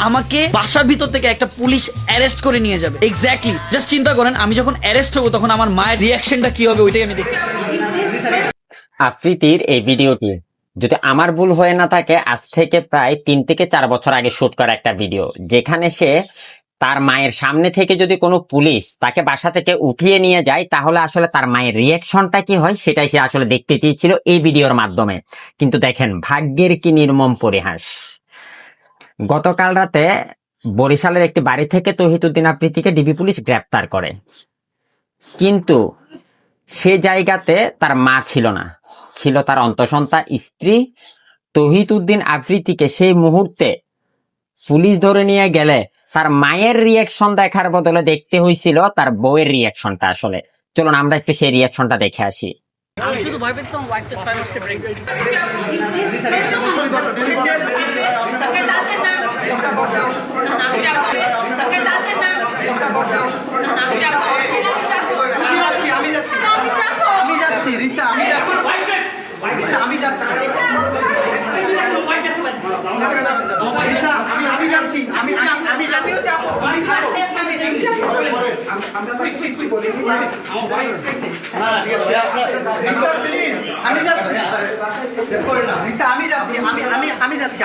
আমাকে বাসার ভিতর থেকে একটা পুলিশ অ্যারেস্ট করে নিয়ে যাবে। এক্স্যাক্টলি, জাস্ট চিন্তা করেন আমি যখন অ্যারেস্ট হবো তখন আমার মায়ের রিয়াকশনটা কি হবে, ওইটাই আমি দেখতে। আফ্রিদির এই ভিডিওটি যদি আমার ভুল হয়ে না থাকে, আজ থেকে প্রায় 3 থেকে 4 বছর আগে শুট করা একটা ভিডিও, যেখানে সে তার মায়ের সামনে থেকে যদি কোনো পুলিশ তাকে বাসা থেকে উঠিয়ে নিয়ে যায় তাহলে আসলে তার মায়ের রিয়াকশনটা কি হয় সেটাই সে আসলে দেখতে চেয়েছিল এই ভিডিওর মাধ্যমে। কিন্তু দেখেন ভাগ্যের কি নির্মম পরিহাস। গতকাল রাতে বরিশালের একটি বাড়ি থেকে তৌহিদুদ্দিন আফ্রিদিকে ডিবি পুলিশ গ্রেপ্তার করে, কিন্তু সে জায়গাতে তার মা ছিল না, ছিল তার অন্তঃসত্ত্বা স্ত্রী। তৌহিদুদ্দিন আফ্রিদিকে সেই মুহূর্তে পুলিশ ধরে নিয়ে গেলে তার মায়ের রিয়াকশন দেখার বদলে দেখতে হয়েছিল তার বউয়ের রিয়াকশনটা। আসলে চলুন আমরা একটু সেই রিয়াকশনটা দেখে আসি। আমি শুধু ভয় পেয়েছিলাম ওয়াইফটা ছয় মাসে প্রেগনেন্ট। আমি যাচ্ছি